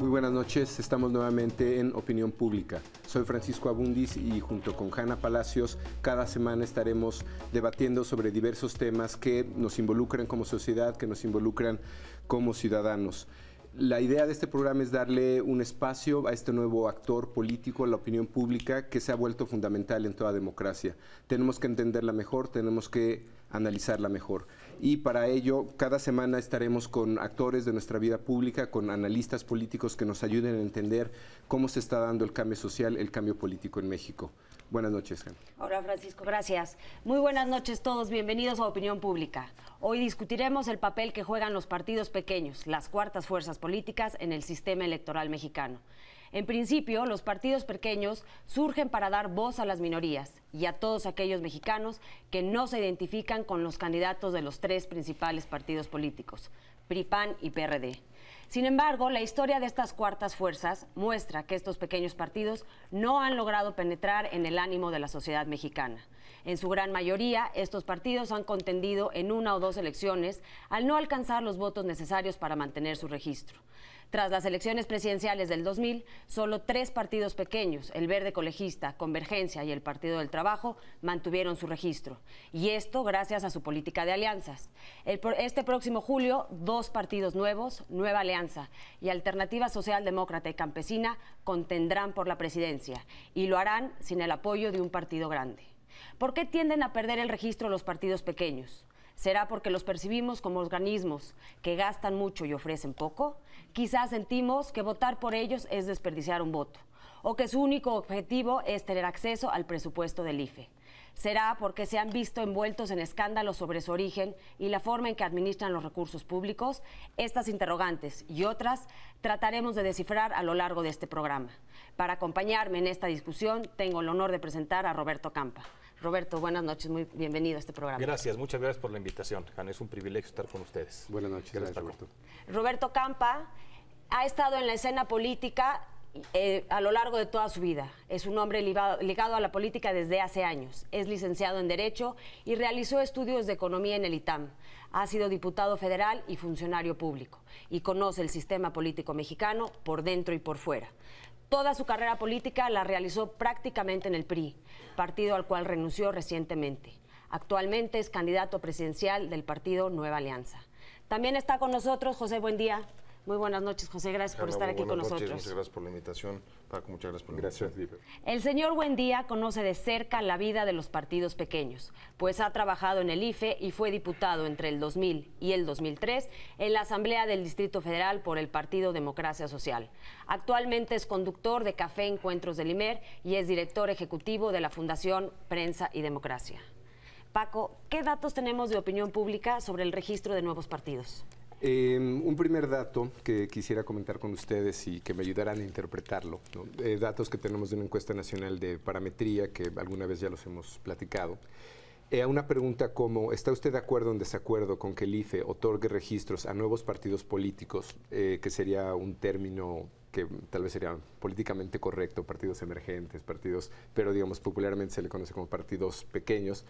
Muy buenas noches, estamos nuevamente en Opinión Pública. Soy Francisco Abundis y junto con Hanna Palacios cada semana estaremos debatiendo sobre diversos temas que nos involucran como sociedad, que nos involucran como ciudadanos. La idea de este programa es darle un espacio a este nuevo actor político, la opinión pública, que se ha vuelto fundamental en toda democracia. Tenemos que entenderla mejor, tenemos que analizarla mejor. Y para ello, cada semana estaremos con actores de nuestra vida pública, con analistas políticos que nos ayuden a entender cómo se está dando el cambio social, el cambio político en México. Buenas noches, Jan. Hola, Francisco, gracias. Muy buenas noches todos, bienvenidos a Opinión Pública. Hoy discutiremos el papel que juegan los partidos pequeños, las cuartas fuerzas políticas en el sistema electoral mexicano. En principio, los partidos pequeños surgen para dar voz a las minorías y a todos aquellos mexicanos que no se identifican con los candidatos de los tres principales partidos políticos, PRI, PAN y PRD. Sin embargo, la historia de estas cuartas fuerzas muestra que estos pequeños partidos no han logrado penetrar en el ánimo de la sociedad mexicana. En su gran mayoría, estos partidos han contendido en una o dos elecciones al no alcanzar los votos necesarios para mantener su registro. Tras las elecciones presidenciales del 2000, solo 3 partidos pequeños, el Verde Ecologista, Convergencia y el Partido del Trabajo, mantuvieron su registro. Y esto gracias a su política de alianzas. Este próximo julio, 2 partidos nuevos, Nueva Alianza y Alternativa Socialdemócrata y Campesina, contendrán por la presidencia y lo harán sin el apoyo de un partido grande. ¿Por qué tienden a perder el registro los partidos pequeños? ¿Será porque los percibimos como organismos que gastan mucho y ofrecen poco? Quizás sentimos que votar por ellos es desperdiciar un voto, o que su único objetivo es tener acceso al presupuesto del IFE. ¿Será porque se han visto envueltos en escándalos sobre su origen y la forma en que administran los recursos públicos? Estas interrogantes y otras trataremos de descifrar a lo largo de este programa. Para acompañarme en esta discusión, tengo el honor de presentar a Roberto Campa. Roberto, buenas noches, muy bienvenido a este programa. Gracias, muchas gracias por la invitación, Hanna, es un privilegio estar con ustedes. Buenas noches, gracias, Roberto. Roberto Campa ha estado en la escena política a lo largo de toda su vida. Es un hombre ligado a la política desde hace años. Es licenciado en Derecho y realizó estudios de Economía en el ITAM. Ha sido diputado federal y funcionario público y conoce el sistema político mexicano por dentro y por fuera. Toda su carrera política la realizó prácticamente en el PRI, partido al cual renunció recientemente. Actualmente es candidato presidencial del partido Nueva Alianza. También está con nosotros José Buendía. Muy buenas noches, José, gracias por estar aquí con nosotros. Muchas gracias por la invitación. Paco, muchas gracias por la invitación. El señor Buendía conoce de cerca la vida de los partidos pequeños, pues ha trabajado en el IFE y fue diputado entre el 2000 y el 2003 en la Asamblea del Distrito Federal por el Partido Democracia Social. Actualmente es conductor de Café Encuentros del IMER y es director ejecutivo de la Fundación Prensa y Democracia. Paco, ¿qué datos tenemos de opinión pública sobre el registro de nuevos partidos? Un primer dato que quisiera comentar con ustedes y que me ayudaran a interpretarlo, ¿no? Datos que tenemos de una encuesta nacional de parametría, que alguna vez ya los hemos platicado. A una pregunta como, ¿está usted de acuerdo o en desacuerdo con que el IFE otorgue registros a nuevos partidos políticos, que sería un término que tal vez sería políticamente correcto, partidos emergentes, partidos, pero digamos popularmente se le conoce como partidos pequeños?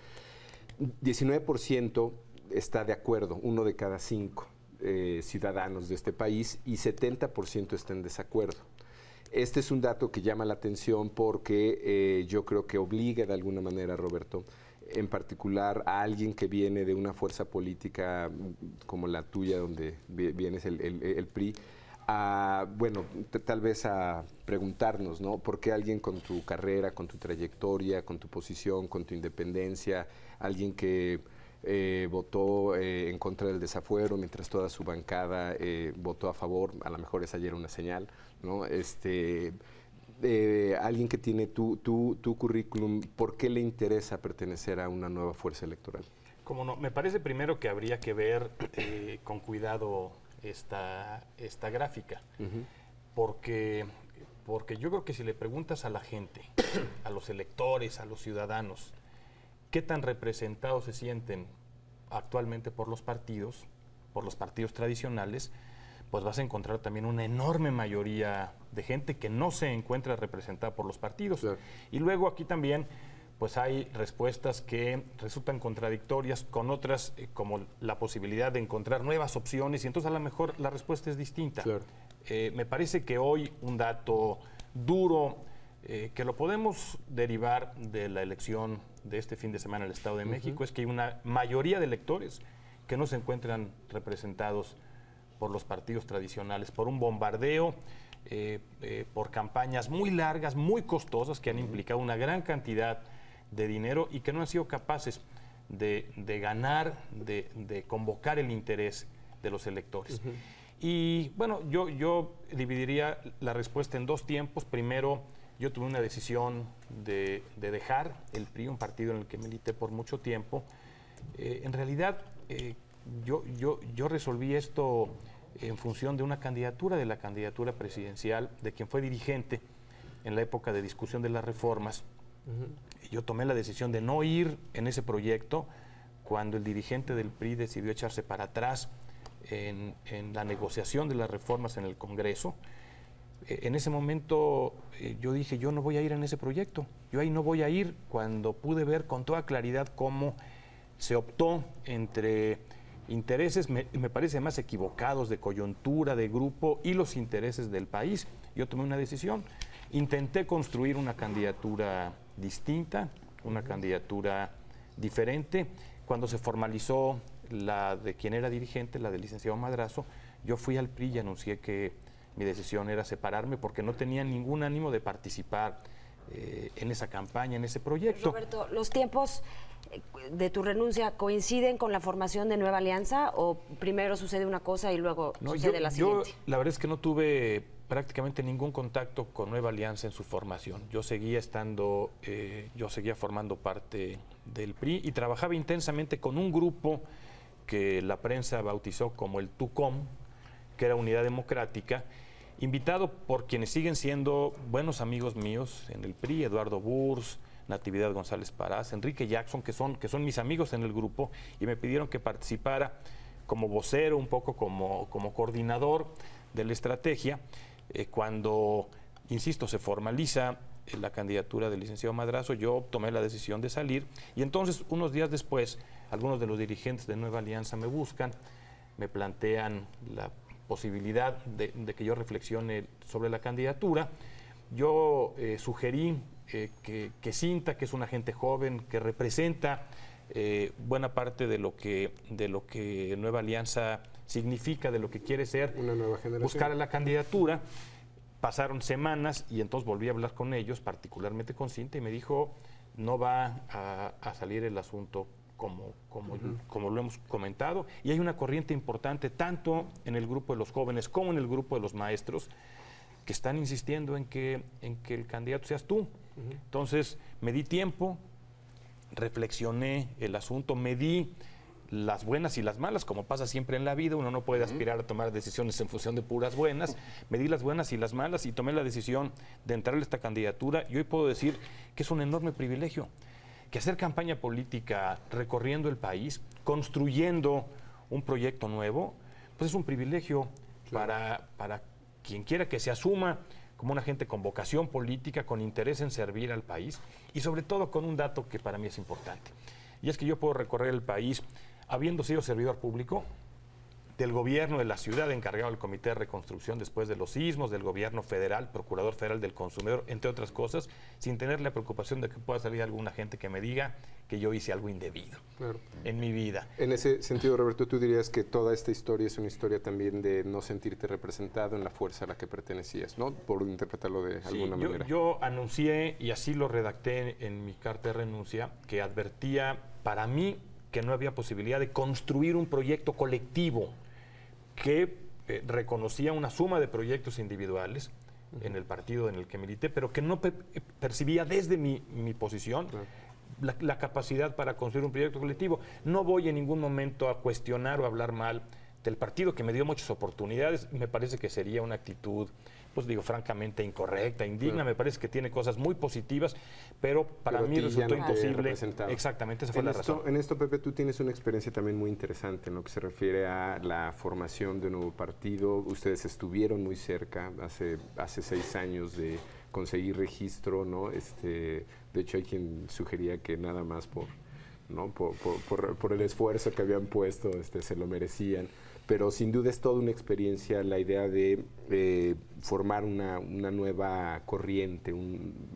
19% está de acuerdo, 1 de cada 5. Ciudadanos de este país, y 70% está en desacuerdo. Este es un dato que llama la atención porque yo creo que obliga de alguna manera, Roberto, en particular a alguien que viene de una fuerza política como la tuya, donde vienes el PRI, bueno, tal vez a preguntarnos, ¿no? ¿Por qué alguien con tu carrera, con tu trayectoria, con tu posición, con tu independencia, alguien que votó en contra del desafuero mientras toda su bancada votó a favor, a lo mejor esa ya era una señal, ¿no? Alguien que tiene tu currículum, ¿por qué le interesa pertenecer a una nueva fuerza electoral? Como no, me parece primero que habría que ver con cuidado esta gráfica, porque yo creo que si le preguntas a la gente, a los electores, a los ciudadanos, ¿qué tan representados se sienten actualmente por los partidos tradicionales? Pues vas a encontrar también una enorme mayoría de gente que no se encuentra representada por los partidos. Claro. Y luego aquí también pues hay respuestas que resultan contradictorias con otras, como la posibilidad de encontrar nuevas opciones, y entonces a lo mejor la respuesta es distinta. Claro. Me parece que hoy un dato duro que lo podemos derivar de la elección de este fin de semana en el Estado de México es que hay una mayoría de electores que no se encuentran representados por los partidos tradicionales, por un bombardeo, por campañas muy largas, muy costosas, que han implicado una gran cantidad de dinero y que no han sido capaces de ganar, de convocar el interés de los electores. Y bueno, yo dividiría la respuesta en dos tiempos. Primero, yo tuve una decisión de dejar el PRI, un partido en el que milité por mucho tiempo. En realidad, yo resolví esto en función de una candidatura, de la candidatura presidencial, de quien fue dirigente en la época de discusión de las reformas. Yo tomé la decisión de no ir en ese proyecto cuando el dirigente del PRI decidió echarse para atrás en la negociación de las reformas en el Congreso. En ese momento yo dije, yo no voy a ir en ese proyecto, yo ahí no voy a ir, cuando pude ver con toda claridad cómo se optó entre intereses, me parece más equivocados, de coyuntura, de grupo, y los intereses del país. Yo tomé una decisión, intenté construir una candidatura distinta, una candidatura diferente. Cuando se formalizó la de quien era dirigente, la del licenciado Madrazo, yo fui al PRI y anuncié que mi decisión era separarme porque no tenía ningún ánimo de participar en esa campaña, en ese proyecto. Roberto, ¿los tiempos de tu renuncia coinciden con la formación de Nueva Alianza o primero sucede una cosa y luego sucede la siguiente? Yo la verdad es que no tuve prácticamente ningún contacto con Nueva Alianza en su formación. Yo seguía formando parte del PRI y trabajaba intensamente con un grupo que la prensa bautizó como el TUCOM, que era Unidad Democrática, invitado por quienes siguen siendo buenos amigos míos en el PRI, Eduardo Burs, Natividad González Parás, Enrique Jackson, que son mis amigos en el grupo, y me pidieron que participara como vocero, un poco como coordinador de la estrategia. Cuando, insisto, se formaliza la candidatura del licenciado Madrazo, yo tomé la decisión de salir, y entonces, unos días después, algunos de los dirigentes de Nueva Alianza me buscan, me plantean la posibilidad de que yo reflexione sobre la candidatura. Yo sugerí que Cinta, que es una gente joven, que representa buena parte de lo que Nueva Alianza significa, de lo que quiere ser, una nueva generación, buscara la candidatura. Pasaron semanas y entonces volví a hablar con ellos, particularmente con Cinta, y me dijo, no va a salir el asunto como lo hemos comentado, y hay una corriente importante tanto en el grupo de los jóvenes como en el grupo de los maestros que están insistiendo en que el candidato seas tú. Entonces me di tiempo, reflexioné el asunto, me di las buenas y las malas, como pasa siempre en la vida, uno no puede aspirar a tomar decisiones en función de puras buenas. Me di las buenas y las malas y tomé la decisión de entrar a esta candidatura, y hoy puedo decir que es un enorme privilegio, que hacer campaña política recorriendo el país, construyendo un proyecto nuevo, pues es un privilegio, claro, para quien quiera que se asuma como una gente con vocación política, con interés en servir al país, y sobre todo con un dato que para mí es importante, y es que yo puedo recorrer el país habiendo sido servidor público del gobierno de la ciudad, encargado del Comité de Reconstrucción después de los sismos, del gobierno federal, procurador federal del consumidor, entre otras cosas, sin tener la preocupación de que pueda salir alguna gente que me diga que yo hice algo indebido, claro, en mi vida. En ese sentido, Roberto, ¿tú dirías que toda esta historia es una historia también de no sentirte representado en la fuerza a la que pertenecías, ¿no? Por interpretarlo de alguna manera. Yo anuncié, y así lo redacté en mi carta de renuncia, que advertía para mí que no había posibilidad de construir un proyecto colectivo que reconocía una suma de proyectos individuales en el partido en el que milité, pero que no percibía desde mi posición la capacidad para construir un proyecto colectivo. No voy en ningún momento a cuestionar o a hablar mal del partido, que me dio muchas oportunidades. Me parece que sería una actitud, pues digo, francamente incorrecta, indigna. Me parece que tiene cosas muy positivas, pero para mí resultó imposible. Exactamente, esa fue la razón. En esto, Pepe, tú tienes una experiencia también muy interesante en lo que se refiere a la formación de un nuevo partido. Ustedes estuvieron muy cerca hace 6 años de conseguir registro, ¿no? De hecho, hay quien sugería que nada más por el esfuerzo que habían puesto, se lo merecían. pero sin duda es toda una experiencia la idea de formar una nueva corriente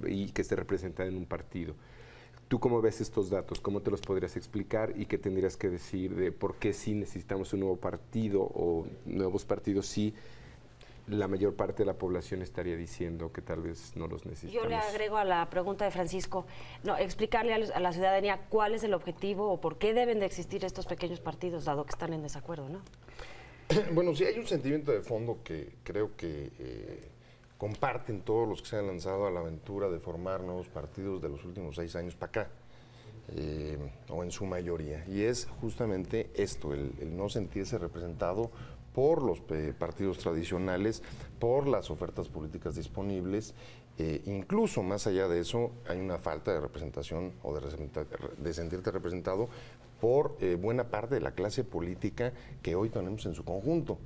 y que esté representada en un partido. ¿Tú cómo ves estos datos? ¿Cómo te los podrías explicar y qué tendrías que decir de por qué sí necesitamos un nuevo partido o nuevos partidos si la mayor parte de la población estaría diciendo que tal vez no los necesitamos? Yo le agrego a la pregunta de Francisco, explicarle a la ciudadanía cuál es el objetivo o por qué deben de existir estos pequeños partidos, dado que están en desacuerdo, ¿no? Bueno, sí hay un sentimiento de fondo que creo que comparten todos los que se han lanzado a la aventura de formar nuevos partidos de los últimos 6 años para acá, o en su mayoría. Y es justamente esto, el no sentirse representado por los partidos tradicionales, por las ofertas políticas disponibles. Incluso más allá de eso, hay una falta de representación o de sentirte representado por buena parte de la clase política que hoy tenemos en su conjunto.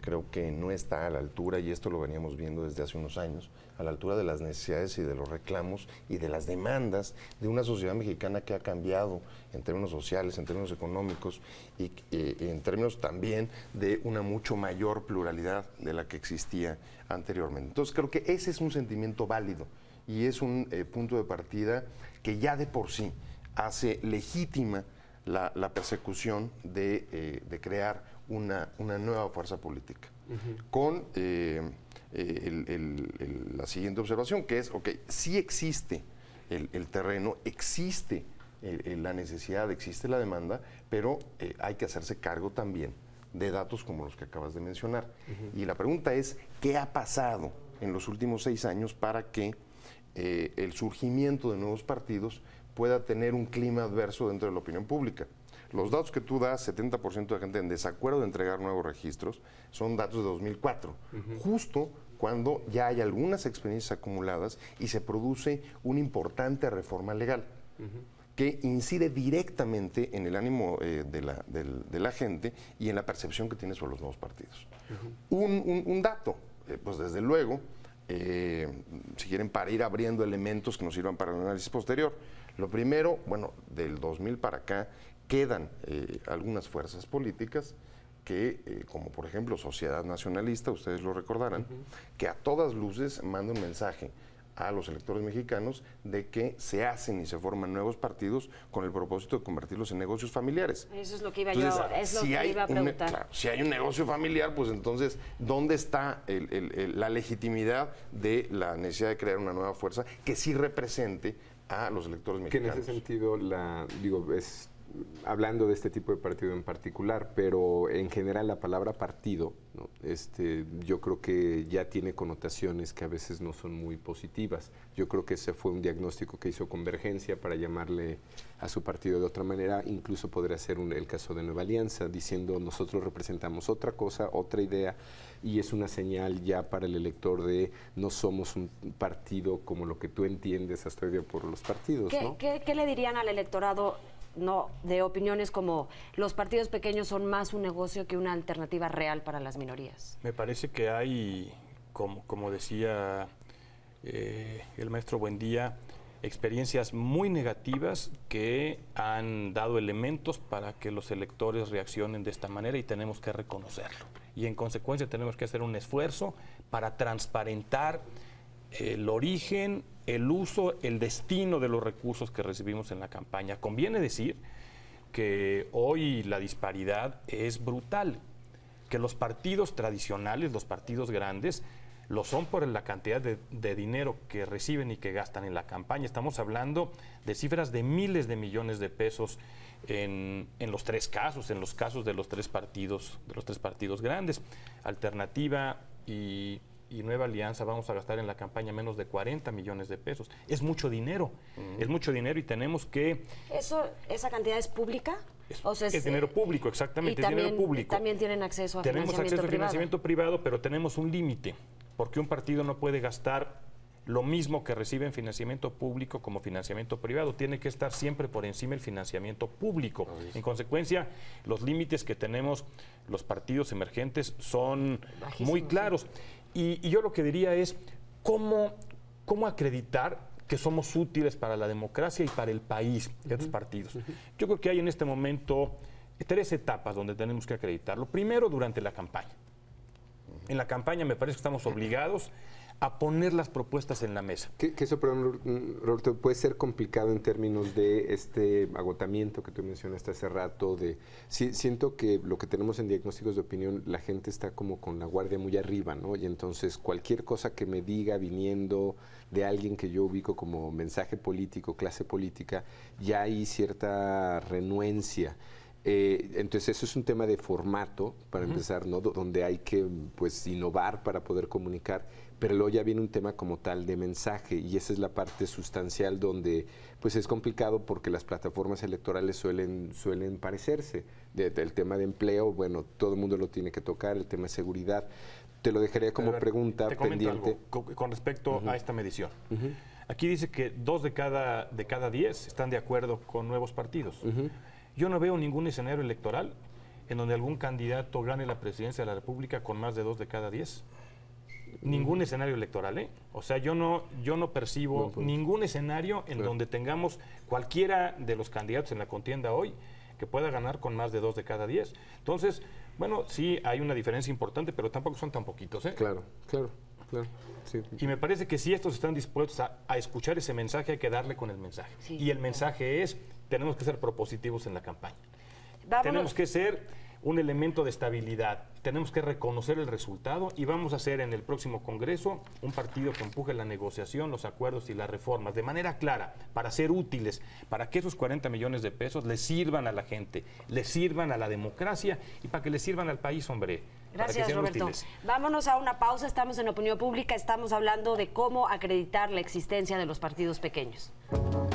Creo que no está a la altura, y esto lo veníamos viendo desde hace unos años, a la altura de las necesidades y de los reclamos y de las demandas de una sociedad mexicana que ha cambiado en términos sociales, en términos económicos y en términos también de una mucho mayor pluralidad de la que existía anteriormente. Entonces creo que ese es un sentimiento válido y es un punto de partida que ya de por sí hace legítima la persecución de crear una nueva fuerza política. Con la siguiente observación, que es, sí existe el terreno, existe la necesidad, existe la demanda, pero hay que hacerse cargo también de datos como los que acabas de mencionar. Y la pregunta es, ¿qué ha pasado en los últimos 6 años para que el surgimiento de nuevos partidos pueda tener un clima adverso dentro de la opinión pública? Los datos que tú das, 70% de gente en desacuerdo de entregar nuevos registros, son datos de 2004, justo cuando ya hay algunas experiencias acumuladas y se produce una importante reforma legal que incide directamente en el ánimo de la gente y en la percepción que tiene sobre los nuevos partidos. Un dato, pues desde luego, si quieren, para ir abriendo elementos que nos sirvan para el análisis posterior. Lo primero, bueno, del 2000 para acá, quedan algunas fuerzas políticas que, como por ejemplo Sociedad Nacionalista, ustedes lo recordarán, que a todas luces manda un mensaje a los electores mexicanos de que se hacen y se forman nuevos partidos con el propósito de convertirlos en negocios familiares. Eso es lo que iba a preguntar. Claro, si hay un negocio familiar, pues entonces, ¿dónde está la legitimidad de la necesidad de crear una nueva fuerza que sí represente a los electores mexicanos? Que en ese sentido, hablando de este tipo de partido en particular, pero en general la palabra partido, ¿no? Yo creo que ya tiene connotaciones que a veces no son muy positivas. Yo creo que ese fue un diagnóstico que hizo Convergencia para llamarle a su partido de otra manera. Incluso podría ser el caso de Nueva Alianza, diciendo nosotros representamos otra cosa, otra idea, y es una señal ya para el elector de no somos un partido como lo que tú entiendes hasta hoy día por los partidos, ¿no? ¿Qué le dirían al electorado de opiniones como los partidos pequeños son más un negocio que una alternativa real para las minorías? Me parece que hay, como decía el maestro Buendía, experiencias muy negativas que han dado elementos para que los electores reaccionen de esta manera y tenemos que reconocerlo. Y en consecuencia tenemos que hacer un esfuerzo para transparentar el origen, el uso, el destino de los recursos que recibimos en la campaña. Conviene decir que hoy la disparidad es brutal, que los partidos tradicionales, los partidos grandes, lo son por la cantidad de dinero que reciben y que gastan en la campaña. Estamos hablando de cifras de miles de millones de pesos en los 3 casos, en los casos de los tres partidos grandes. Alternativa y Nueva Alianza vamos a gastar en la campaña menos de 40 millones de pesos. Es mucho dinero, es mucho dinero y tenemos que... ¿Esa cantidad es pública? Es dinero público, exactamente, es dinero público. También tienen acceso a financiamiento privado, pero tenemos un límite, porque un partido no puede gastar lo mismo que recibe en financiamiento público como financiamiento privado. Tiene que estar siempre por encima el financiamiento público. En consecuencia, los límites que tenemos los partidos emergentes son muy claros. Y yo lo que diría es, ¿cómo acreditar que somos útiles para la democracia y para el país, estos partidos? Yo creo que hay en este momento 3 etapas donde tenemos que acreditarlo. Primero, durante la campaña. En la campaña me parece que estamos obligados a poner las propuestas en la mesa. Que eso, perdón, Roberto, puede ser complicado en términos de este agotamiento que tú mencionaste hace rato. Siento que lo que tenemos en diagnósticos de opinión, la gente está como con la guardia muy arriba, ¿no? Y entonces cualquier cosa que me diga viniendo de alguien que yo ubico como mensaje político, clase política, ya hay cierta renuencia. Entonces eso es un tema de formato, para empezar, ¿no? Donde hay que pues innovar para poder comunicar, pero luego ya viene un tema como tal de mensaje, y esa es la parte sustancial donde pues es complicado porque las plataformas electorales suelen parecerse. El tema de empleo, bueno, todo el mundo lo tiene que tocar, el tema de seguridad. Te lo dejaría como pregunta pendiente. Algo con respecto a esta medición. Aquí dice que 2 de cada 10 están de acuerdo con nuevos partidos. Yo no veo ningún escenario electoral en donde algún candidato gane la presidencia de la República con más de 2 de cada 10. Ningún escenario electoral, ¿eh? O sea, yo no percibo ningún escenario en donde tengamos cualquiera de los candidatos en la contienda hoy que pueda ganar con más de 2 de cada 10. Entonces, bueno, sí hay una diferencia importante, pero tampoco son tan poquitos, ¿eh? Claro. Sí. Y me parece que si estos están dispuestos a escuchar ese mensaje, hay que darle con el mensaje. Sí. Y el mensaje es, tenemos que ser propositivos en la campaña. Vámonos. Tenemos que ser un elemento de estabilidad, tenemos que reconocer el resultado y vamos a hacer en el próximo Congreso un partido que empuje la negociación, los acuerdos y las reformas de manera clara, para ser útiles, para que esos 40 millones de pesos le sirvan a la gente, le sirvan a la democracia y para que le sirvan al país, hombre. Gracias, Roberto. Útiles. Vámonos a una pausa. Estamos en Opinión Pública. Estamos hablando de cómo acreditar la existencia de los partidos pequeños. Perdón.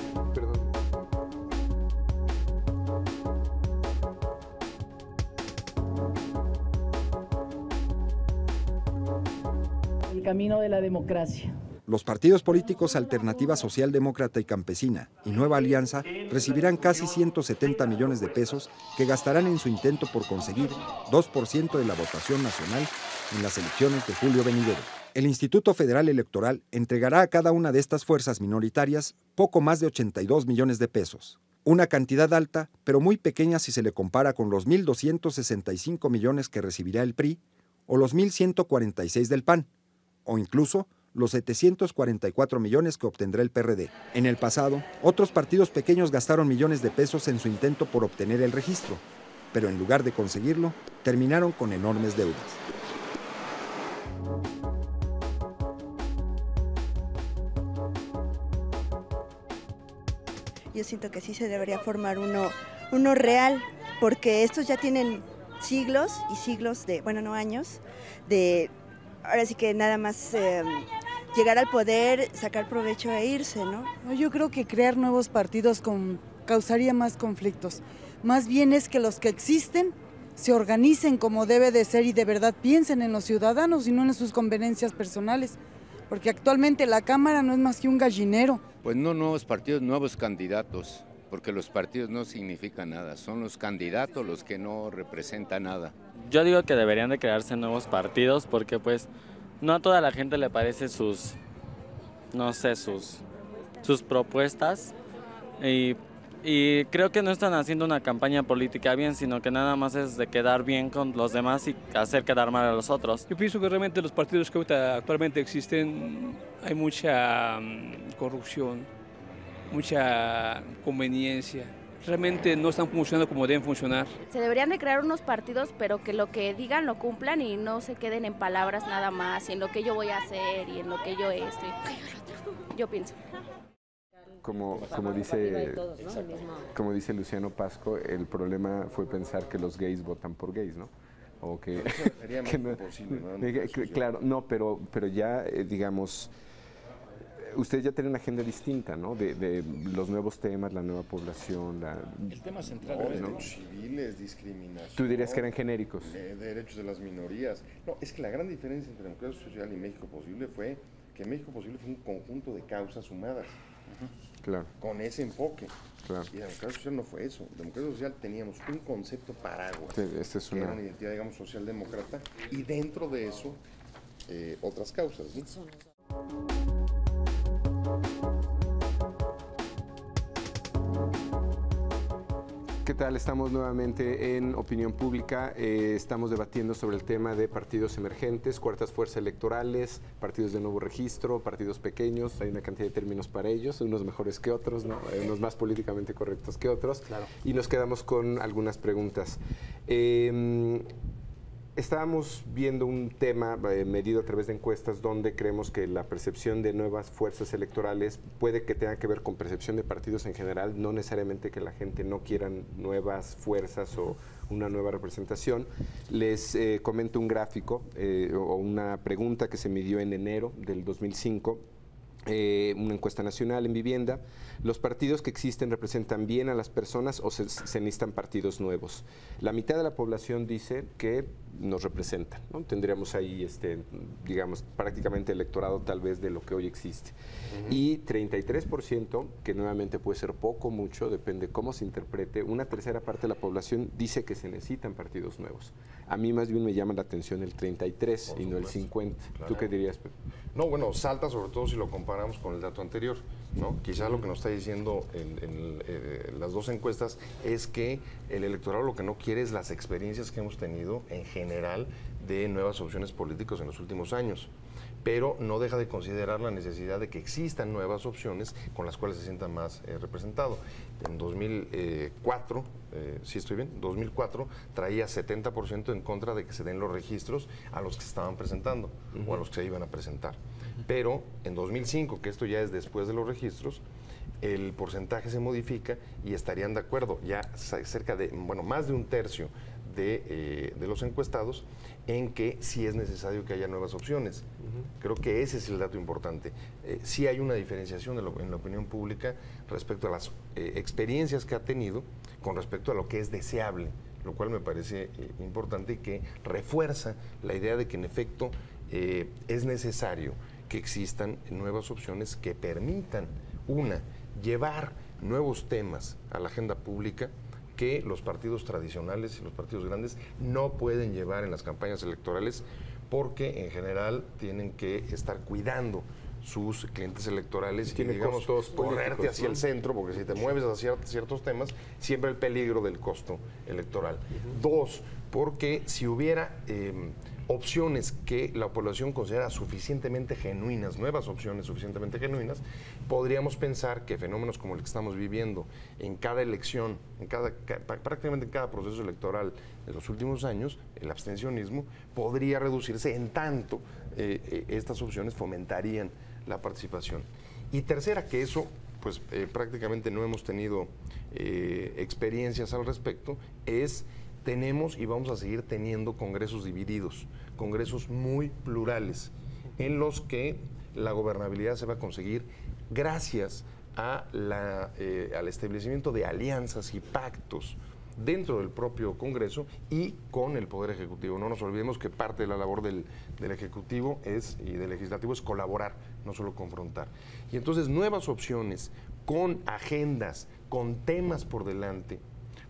El camino de la democracia. Los partidos políticos Alternativa Socialdemócrata y Campesina y Nueva Alianza recibirán casi 170 millones de pesos que gastarán en su intento por conseguir 2% de la votación nacional en las elecciones de julio venidero. El Instituto Federal Electoral entregará a cada una de estas fuerzas minoritarias poco más de 82 millones de pesos. Una cantidad alta, pero muy pequeña si se le compara con los 1.265 millones que recibirá el PRI o los 1.146 del PAN, o incluso los 744 millones que obtendrá el PRD. En el pasado, otros partidos pequeños gastaron millones de pesos en su intento por obtener el registro, pero en lugar de conseguirlo, terminaron con enormes deudas. Yo siento que sí se debería formar uno real, porque estos ya tienen siglos y siglos de, bueno, no años, de ahora sí que nada más llegar al poder, sacar provecho e irse, ¿no? Yo creo que crear nuevos partidos causaría más conflictos. Más bien es que los que existen se organicen como debe de ser y de verdad piensen en los ciudadanos y no en sus conveniencias personales. Porque actualmente la Cámara no es más que un gallinero. Pues no nuevos partidos, nuevos candidatos, porque los partidos no significan nada, son los candidatos los que no representan nada. Yo digo que deberían de crearse nuevos partidos porque pues no a toda la gente le parece sus propuestas y creo que no están haciendo una campaña política bien, sino que nada más es de quedar bien con los demás y hacer quedar mal a los otros. Yo pienso que realmente los partidos que actualmente existen hay mucha corrupción, mucha conveniencia. Realmente no están funcionando como deben funcionar. Se deberían de crear unos partidos, pero que lo que digan lo cumplan y no se queden en palabras nada más, y en lo que yo voy a hacer y en lo que yo estoy. Yo pienso. Como dice Luciano Pasco, el problema fue pensar que los gays votan por gays, ¿no? O que Sería más imposible, ¿no? Claro, no, pero ya, digamos, ustedes ya tienen una agenda distinta, ¿no? De los nuevos temas, la nueva población, el tema central no, es derechos civiles, discriminación. ¿Tú dirías que eran genéricos? Derechos de las minorías. No, es que la gran diferencia entre Democracia Social y México Posible fue que México Posible fue un conjunto de causas sumadas. Claro. Con ese enfoque. Claro. Y Democracia Social no fue eso. Democracia Social teníamos un concepto paraguas, que era una identidad, digamos, socialdemócrata, y dentro de eso otras causas, ¿no? ¿Qué tal? Estamos nuevamente en Opinión Pública. Estamos debatiendo sobre el tema de partidos emergentes, cuartas fuerzas electorales, partidos de nuevo registro, partidos pequeños. Hay una cantidad de términos para ellos, unos mejores que otros, ¿no? Unos más políticamente correctos que otros. Claro. Y nos quedamos con algunas preguntas. Estábamos viendo un tema medido a través de encuestas donde creemos que la percepción de nuevas fuerzas electorales puede que tenga que ver con percepción de partidos en general, no necesariamente que la gente no quiera nuevas fuerzas o una nueva representación. Les comento un gráfico o una pregunta que se midió en enero del 2005. Una encuesta nacional en vivienda. ¿Los partidos que existen representan bien a las personas o se necesitan partidos nuevos? La mitad de la población dice que nos representan, ¿no? Tendríamos ahí, digamos, prácticamente electorado tal vez de lo que hoy existe. Y 33%, que nuevamente puede ser poco o mucho, depende cómo se interprete, una tercera parte de la población dice que se necesitan partidos nuevos. A mí más bien me llama la atención el 33 y no el 50. Claro. ¿Tú qué dirías, Pepe? No, bueno, salta sobre todo si lo comparamos con el dato anterior, ¿no? Quizá lo que nos está diciendo las dos encuestas es que el electorado lo que no quiere es las experiencias que hemos tenido en general de nuevas opciones políticas en los últimos años, pero no deja de considerar la necesidad de que existan nuevas opciones con las cuales se sienta más representado. En 2004, ¿sí estoy bien? 2004 traía 70% en contra de que se den los registros a los que se estaban presentando o a los que se iban a presentar. Pero en 2005, que esto ya es después de los registros, el porcentaje se modifica y estarían de acuerdo ya cerca de, bueno, más de un tercio de los encuestados en que sí es necesario que haya nuevas opciones. Creo que ese es el dato importante. Sí hay una diferenciación en la opinión pública respecto a las experiencias que ha tenido con respecto a lo que es deseable, lo cual me parece importante y que refuerza la idea de que en efecto es necesario que existan nuevas opciones que permitan, llevar nuevos temas a la agenda pública que los partidos tradicionales y los partidos grandes no pueden llevar en las campañas electorales porque en general tienen que estar cuidando sus clientes electorales y digamos correrte hacia el centro, porque si te mueves hacia ciertos temas, siempre el peligro del costo electoral. Dos, porque si hubiera opciones que la población considera suficientemente genuinas, nuevas opciones suficientemente genuinas, podríamos pensar que fenómenos como el que estamos viviendo en cada elección, prácticamente en cada proceso electoral de los últimos años, el abstencionismo podría reducirse en tanto estas opciones fomentarían la participación. Y tercera, que eso pues prácticamente no hemos tenido experiencias al respecto, tenemos y vamos a seguir teniendo congresos divididos, congresos muy plurales, en los que la gobernabilidad se va a conseguir gracias al establecimiento de alianzas y pactos dentro del propio Congreso y con el Poder Ejecutivo. No nos olvidemos que parte de la labor del Ejecutivo y del Legislativo es colaborar, no solo confrontar. Y entonces nuevas opciones con agendas, con temas por delante,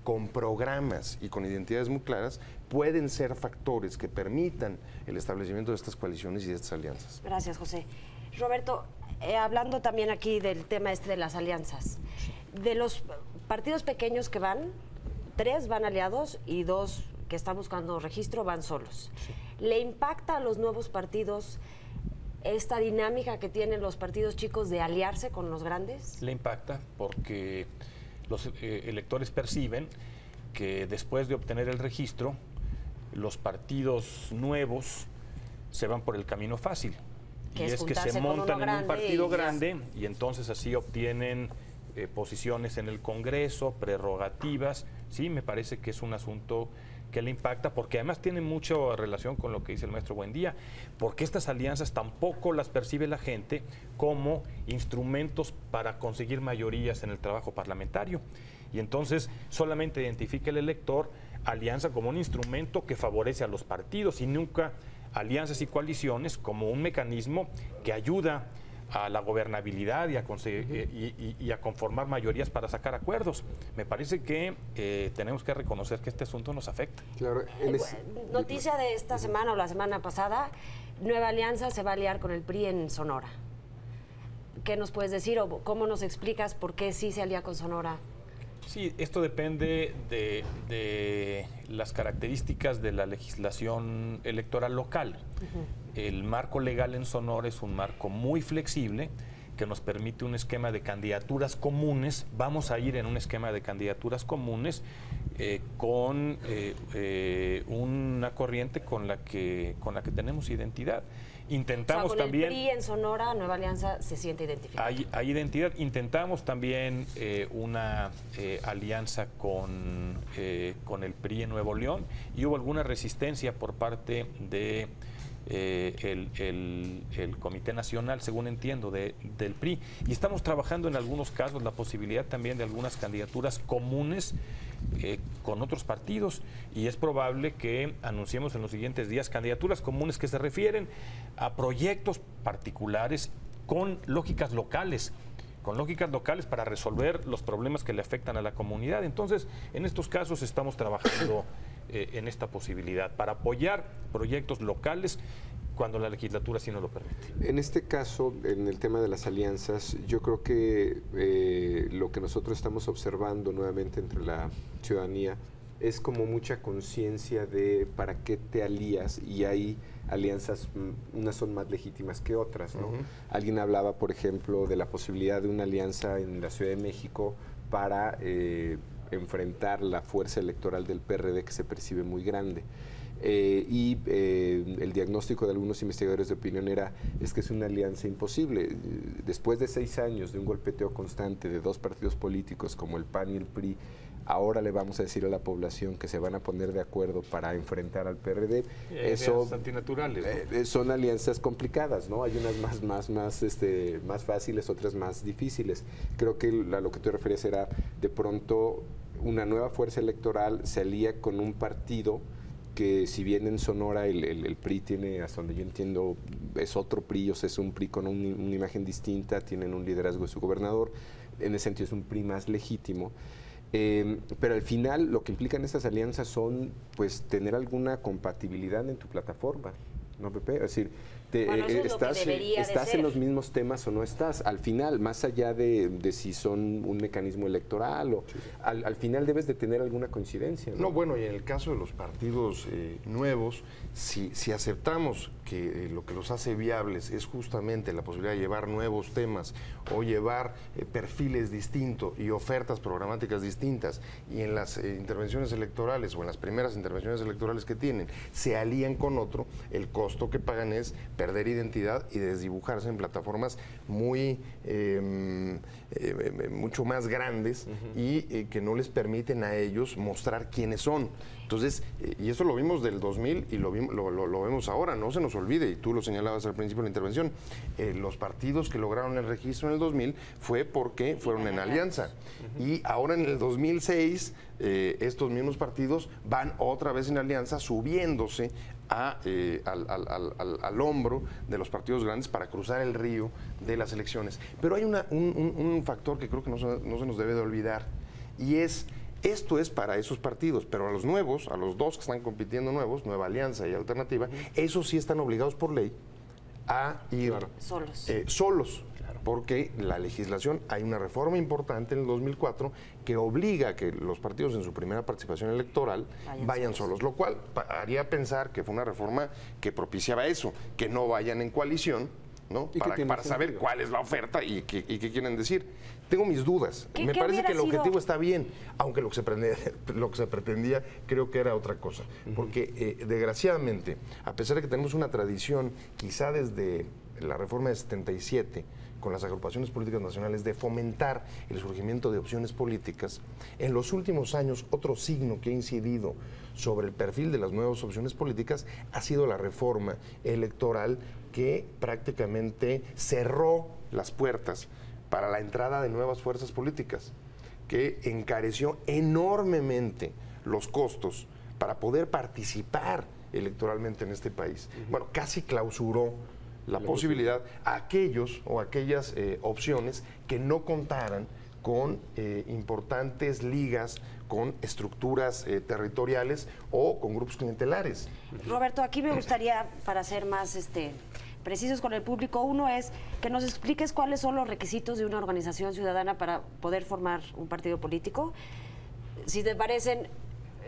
con programas y con identidades muy claras, pueden ser factores que permitan el establecimiento de estas coaliciones y de estas alianzas. Gracias, José. Roberto, hablando también aquí del tema de las alianzas, de los partidos pequeños que van, 3 van aliados y 2 que están buscando registro van solos. Sí. ¿Le impacta a los nuevos partidos esta dinámica que tienen los partidos chicos de aliarse con los grandes? Le impacta porque los electores perciben que después de obtener el registro, los partidos nuevos se van por el camino fácil. Y es que se montan en un partido grande y entonces así obtienen posiciones en el Congreso, prerrogativas. Sí, me parece que es un asunto que le impacta, porque además tiene mucha relación con lo que dice el maestro Buendía, porque estas alianzas tampoco las percibe la gente como instrumentos para conseguir mayorías en el trabajo parlamentario. Y entonces solamente identifica el elector alianza como un instrumento que favorece a los partidos y nunca alianzas y coaliciones como un mecanismo que ayuda a la gobernabilidad y a conseguir, y a conformar mayorías para sacar acuerdos. Me parece que tenemos que reconocer que este asunto nos afecta. Claro, noticia de esta semana o la semana pasada, Nueva Alianza se va a aliar con el PRI en Sonora. ¿Qué nos puedes decir o cómo nos explicas por qué sí se alía con Sonora? Sí, esto depende de las características de la legislación electoral local. El marco legal en Sonora es un marco muy flexible que nos permite un esquema de candidaturas comunes. Vamos a ir en un esquema de candidaturas comunes con una corriente con la que tenemos identidad. Intentamos con también. El PRI en Sonora, Nueva Alianza se siente identificada. Hay identidad. Intentamos también una alianza con el PRI en Nuevo León y hubo alguna resistencia por parte de el Comité Nacional, según entiendo, del PRI. Y estamos trabajando en algunos casos la posibilidad también de algunas candidaturas comunes con otros partidos, y es probable que anunciemos en los siguientes días candidaturas comunes que se refieren a proyectos particulares con lógicas locales para resolver los problemas que le afectan a la comunidad. Entonces, en estos casos estamos trabajando en esta posibilidad para apoyar proyectos locales cuando la legislatura sí nos lo permite. En este caso, en el tema de las alianzas, yo creo que lo que nosotros estamos observando nuevamente entre la ciudadanía es como mucha conciencia de para qué te alías, y hay alianzas, unas son más legítimas que otras, ¿no? Alguien hablaba, por ejemplo, de la posibilidad de una alianza en la Ciudad de México para enfrentar la fuerza electoral del PRD, que se percibe muy grande. El diagnóstico de algunos investigadores de opinión es que es una alianza imposible. Después de 6 años de un golpeteo constante de 2 partidos políticos como el PAN y el PRI, ahora le vamos a decir a la población que se van a poner de acuerdo para enfrentar al PRD. Eso antinaturales, ¿no? Son alianzas complicadas, ¿no? Hay unas más fáciles, otras más difíciles. Creo que a lo que tú te refieres era, de pronto, una nueva fuerza electoral se alía con un partido que, si bien en Sonora el PRI tiene, hasta donde yo entiendo, es otro PRI, o sea, es un PRI con una imagen distinta, tienen un liderazgo de su gobernador, en ese sentido es un PRI más legítimo. Pero al final lo que implican estas alianzas son, pues, tener alguna compatibilidad en tu plataforma, ¿no, Pepe? Es decir, estás en los mismos temas o no estás. Al final, más allá de si son un mecanismo electoral, o al final debes de tener alguna coincidencia, ¿no? No, bueno, y en el caso de los partidos nuevos, si aceptamos que lo que los hace viables es justamente la posibilidad de llevar nuevos temas o llevar perfiles distintos y ofertas programáticas distintas, y en las intervenciones electorales o en las primeras intervenciones electorales que tienen se alían con otro, el costo que pagan es perder identidad y desdibujarse en plataformas mucho más grandes y que no les permiten a ellos mostrar quiénes son. Entonces, y eso lo vimos del 2000 y lo vemos ahora, no se nos olvide, y tú lo señalabas al principio de la intervención, los partidos que lograron el registro en el 2000 fue porque fueron en alianza. Y ahora en el 2006, estos mismos partidos van otra vez en alianza, subiéndose al hombro de los partidos grandes para cruzar el río de las elecciones. Pero hay un factor que creo que no se nos debe de olvidar, y esto es para esos partidos, pero a los nuevos, a los 2 que están compitiendo nuevos, Nueva Alianza y Alternativa, esos sí están obligados por ley a ir solos. Porque la legislación, hay una reforma importante en el 2004 que obliga a que los partidos en su primera participación electoral vayan solos, lo cual haría pensar que fue una reforma que propiciaba eso, que no vayan en coalición, ¿no? Para saber cuál es la oferta y qué quieren decir. Tengo mis dudas. Me parece que el objetivo está bien, aunque lo que se pretendía creo que era otra cosa. Porque desgraciadamente, a pesar de que tenemos una tradición, quizá desde la reforma de 77, con las agrupaciones políticas nacionales, de fomentar el surgimiento de opciones políticas, en los últimos años otro signo que ha incidido sobre el perfil de las nuevas opciones políticas ha sido la reforma electoral, que prácticamente cerró las puertas para la entrada de nuevas fuerzas políticas, que encareció enormemente los costos para poder participar electoralmente en este país. Bueno, casi clausuró la posibilidad a aquellos o aquellas opciones que no contaran con importantes ligas, con estructuras territoriales o con grupos clientelares. Roberto, aquí me gustaría, para ser más precisos con el público. Uno es que nos expliques cuáles son los requisitos de una organización ciudadana para poder formar un partido político. Si te parecen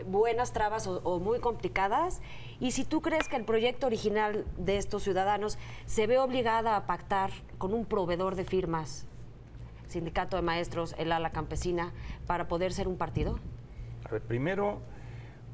buenas trabas o muy complicadas, y si tú crees que el proyecto original de estos ciudadanos se ve obligada a pactar con un proveedor de firmas, Sindicato de Maestros, el ala campesina, para poder ser un partido. A ver, primero,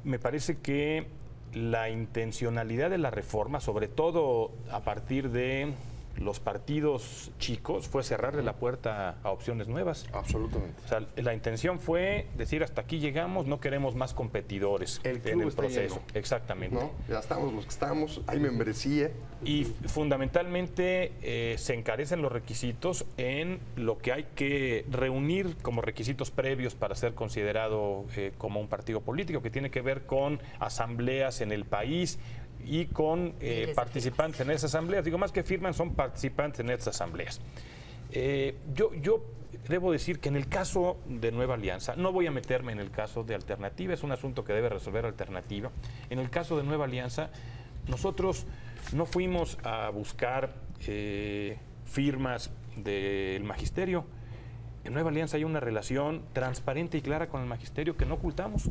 me parece que la intencionalidad de la reforma, sobre todo a partir de los partidos chicos, fue cerrarle la puerta a opciones nuevas. Absolutamente. O sea, la intención fue decir, hasta aquí llegamos, no queremos más competidores en el proceso. Lleno. Exactamente. ¿No? Ya estamos los que estamos, hay membresía. Y fundamentalmente se encarecen los requisitos en lo que hay que reunir como requisitos previos para ser considerado como un partido político, que tiene que ver con asambleas en el país y con participantes en esas asambleas. Digo, más que firman, son participantes en esas asambleas. Yo debo decir que en el caso de Nueva Alianza, no voy a meterme en el caso de Alternativa, es un asunto que debe resolver Alternativa. En el caso de Nueva Alianza, nosotros no fuimos a buscar firmas del magisterio. En Nueva Alianza hay una relación transparente y clara con el magisterio que no ocultamos.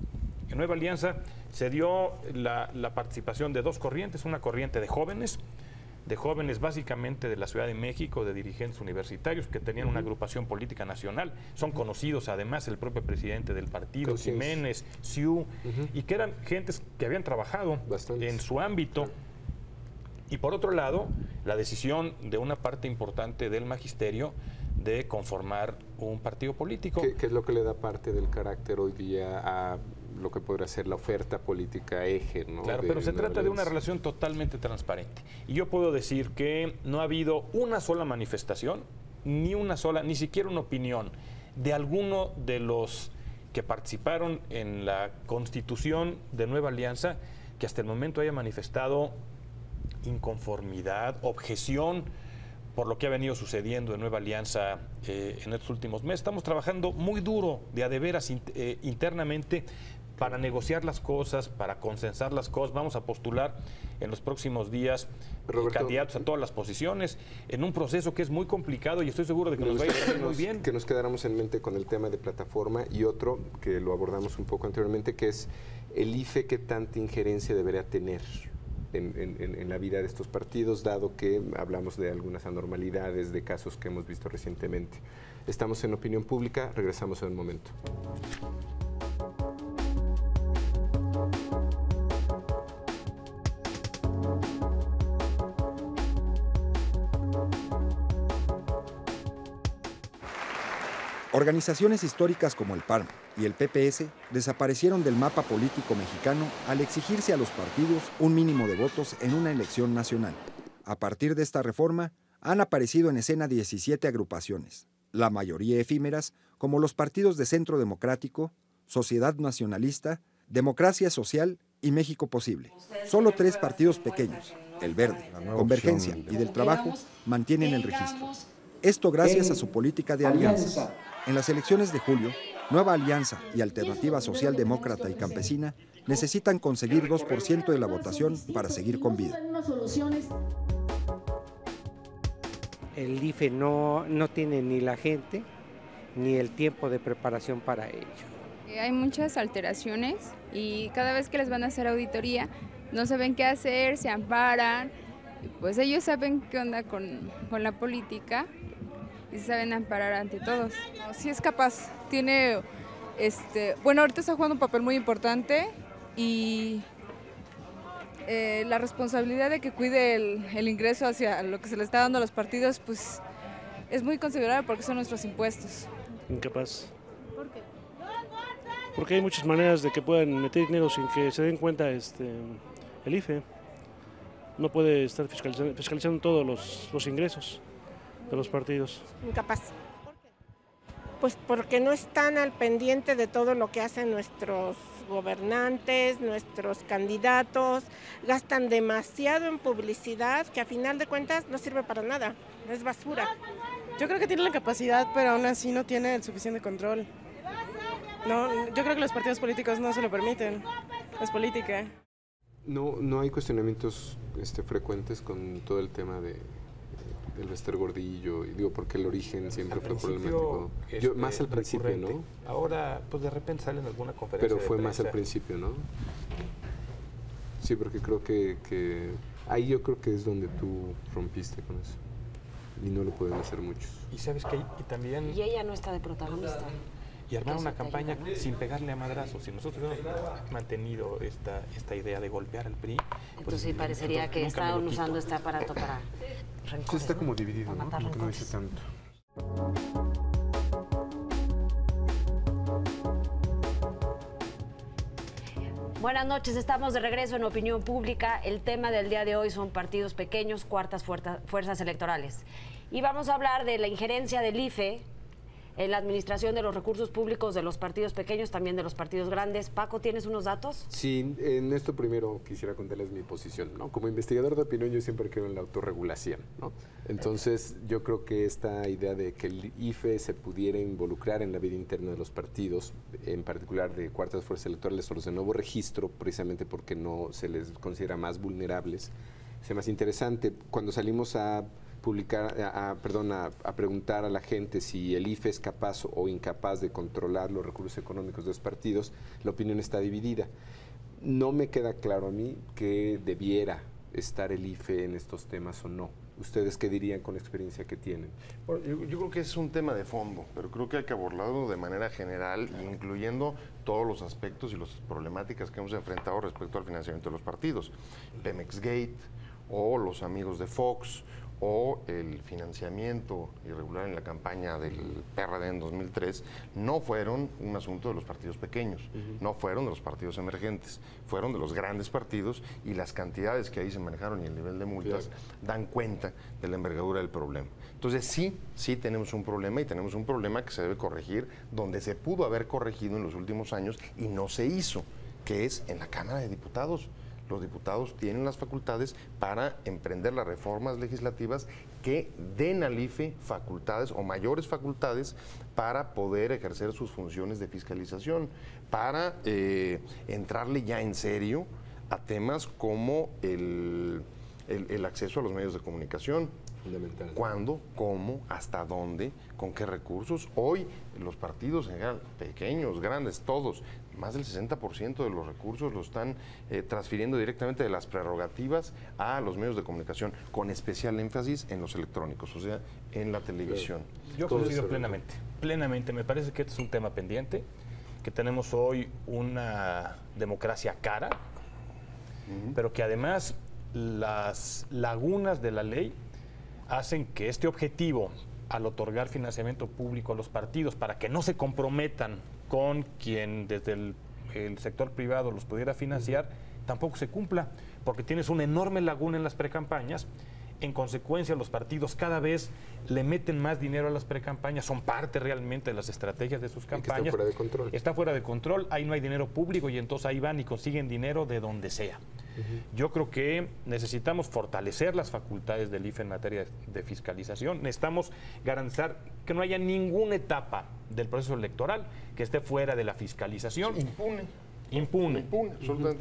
En Nueva Alianza se dio la participación de dos corrientes, una corriente de jóvenes básicamente de la Ciudad de México, de dirigentes universitarios que tenían una agrupación política nacional, son conocidos además el propio presidente del partido, Jiménez, Siu, y que eran gentes que habían trabajado en su ámbito. Y por otro lado, la decisión de una parte importante del magisterio de conformar un partido político. ¿Qué es lo que le da parte del carácter hoy día a lo que podría ser la oferta política eje, ¿no? Claro, pero se trata de una relación totalmente transparente. Y yo puedo decir que no ha habido una sola manifestación, ni siquiera una opinión de alguno de los que participaron en la constitución de Nueva Alianza que hasta el momento haya manifestado inconformidad, objeción por lo que ha venido sucediendo en Nueva Alianza en estos últimos meses. Estamos trabajando muy duro, de a de veras, internamente, para negociar las cosas, para consensar las cosas. Vamos a postular en los próximos días candidatos a todas las posiciones, en un proceso que es muy complicado y estoy seguro de que nos va a ir muy bien. Que nos quedáramos en mente con el tema de plataforma y otro, que lo abordamos un poco anteriormente, que es el IFE, qué tanta injerencia debería tener en la vida de estos partidos, dado que hablamos de algunas anormalidades, de casos que hemos visto recientemente. Estamos en Opinión Pública, regresamos en un momento. Organizaciones históricas como el PAN y el PPS desaparecieron del mapa político mexicano al exigirse a los partidos un mínimo de votos en una elección nacional. A partir de esta reforma, han aparecido en escena 17 agrupaciones, la mayoría efímeras, como los partidos de Centro Democrático, Sociedad Nacionalista, Democracia Social y México Posible. Solo 3 partidos pequeños, el Verde, Convergencia y del Trabajo, mantienen el registro. Esto gracias a su política de alianzas. En las elecciones de julio, Nueva Alianza y Alternativa Social Demócrata y Campesina necesitan conseguir 2% de la votación para seguir con vida. El IFE no tiene ni la gente ni el tiempo de preparación para ello. Hay muchas alteraciones y cada vez que les van a hacer auditoría no saben qué hacer, se amparan. Pues ellos saben qué onda con la política y se saben amparar ante todos. Sí es capaz, tiene, bueno, ahorita está jugando un papel muy importante y la responsabilidad de que cuide el ingreso hacia lo que se le está dando a los partidos, pues es muy considerable porque son nuestros impuestos. Incapaz. ¿Por qué? Porque hay muchas maneras de que puedan meter dinero sin que se den cuenta el IFE. No puede estar fiscalizando todos los ingresos de los partidos. Incapaz. ¿Por qué? Pues porque no están al pendiente de todo lo que hacen nuestros gobernantes, nuestros candidatos, gastan demasiado en publicidad que a final de cuentas no sirve para nada, es basura. Yo creo que tiene la capacidad, pero aún así no tiene el suficiente control. No, yo creo que los partidos políticos no se lo permiten, es política. No hay cuestionamientos frecuentes con todo el tema del Bester Gordillo, y digo porque el origen siempre fue problemático. Más al principio, recurrente. ¿No? Ahora, pues de repente sale en alguna conferencia. Pero fue más al principio, ¿no? Sí, porque creo que ahí yo creo que es donde tú rompiste con eso. Y no lo pueden hacer muchos. Y sabes que y también... Y ella no está de protagonista. Y armar una campaña sin pegarle a madrazos. Si nosotros hemos mantenido esta idea de golpear al PRI... Entonces pues, sí, parecería que están usando este aparato para rencores. Sí, está como dividido, ¿no? Como que no dice tanto. Buenas noches, estamos de regreso en Opinión Pública. El tema del día de hoy son partidos pequeños, cuartas fuerzas electorales. Y vamos a hablar de la injerencia del IFE en la administración de los recursos públicos de los partidos pequeños, también de los partidos grandes. Paco, ¿tienes unos datos? Sí, en esto primero quisiera contarles mi posición, ¿no? Como investigador de opinión yo siempre creo en la autorregulación, ¿no? Entonces yo creo que esta idea de que el IFE se pudiera involucrar en la vida interna de los partidos, en particular de cuartas fuerzas electorales o los de nuevo registro, precisamente porque no se les considera más vulnerables, se me hace interesante. Cuando salimos a preguntar a la gente si el IFE es capaz o incapaz de controlar los recursos económicos de los partidos, la opinión está dividida. No me queda claro a mí que debiera estar el IFE en estos temas o no. ¿Ustedes qué dirían con la experiencia que tienen? Bueno, yo creo que es un tema de fondo, pero creo que hay que abordarlo de manera general, incluyendo todos los aspectos y las problemáticas que hemos enfrentado respecto al financiamiento de los partidos. Pemex Gate o los amigos de Fox, o el financiamiento irregular en la campaña del PRD en 2003, no fueron un asunto de los partidos pequeños, no fueron de los partidos emergentes, fueron de los grandes partidos, y las cantidades que ahí se manejaron y el nivel de multas dan cuenta de la envergadura del problema. Entonces sí tenemos un problema, y tenemos un problema que se debe corregir, donde se pudo haber corregido en los últimos años y no se hizo, que es en la Cámara de Diputados. Los diputados tienen las facultades para emprender las reformas legislativas que den al IFE facultades o mayores facultades para poder ejercer sus funciones de fiscalización, para entrarle ya en serio a temas como el acceso a los medios de comunicación. Fundamental. ¿Cuándo? ¿Cómo? ¿Hasta dónde? ¿Con qué recursos? Hoy los partidos en general, pequeños, grandes, todos, más del 60% de los recursos lo están transfiriendo directamente de las prerrogativas a los medios de comunicación, con especial énfasis en los electrónicos, o sea, en la televisión. Yo coincido plenamente. Me parece que este es un tema pendiente, que tenemos hoy una democracia cara, pero que además las lagunas de la ley hacen que este objetivo, al otorgar financiamiento público a los partidos para que no se comprometan con quien desde el sector privado los pudiera financiar, tampoco se cumpla, porque tienes una enorme laguna en las precampañas. En consecuencia, los partidos cada vez le meten más dinero a las precampañas, son parte realmente de las estrategias de sus campañas. Está fuera de control. Está fuera de control, ahí no hay dinero público, y entonces ahí van y consiguen dinero de donde sea. Yo creo que necesitamos fortalecer las facultades del IFE en materia de fiscalización. Necesitamos garantizar que no haya ninguna etapa del proceso electoral que esté fuera de la fiscalización. Impune.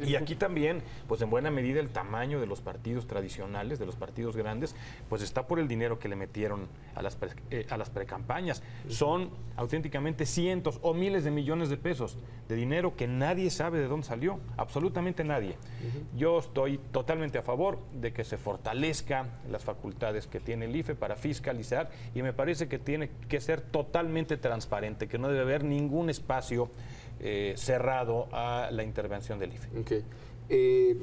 Y aquí también, pues en buena medida, el tamaño de los partidos tradicionales, de los partidos grandes, pues está por el dinero que le metieron a las precampañas. Son auténticamente cientos o miles de millones de pesos de dinero que nadie sabe de dónde salió, absolutamente nadie. Yo estoy totalmente a favor de que se fortalezca las facultades que tiene el IFE para fiscalizar, y me parece que tiene que ser totalmente transparente, que no debe haber ningún espacio cerrado a la intervención del IFE. Okay.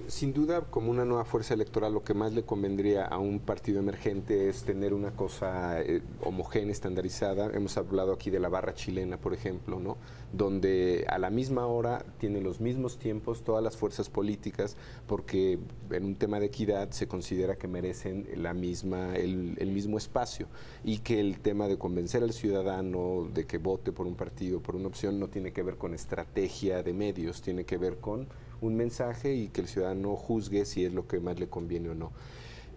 Sin duda, como una nueva fuerza electoral, lo que más le convendría a un partido emergente es tener una cosa homogénea, estandarizada. Hemos hablado aquí de la barra chilena, por ejemplo, ¿no? Donde a la misma hora tienen los mismos tiempos todas las fuerzas políticas, porque en un tema de equidad se considera que merecen el mismo espacio, y que el tema de convencer al ciudadano de que vote por un partido, por una opción, no tiene que ver con estrategia de medios, tiene que ver con un mensaje, y que el ciudadano juzgue si es lo que más le conviene o no.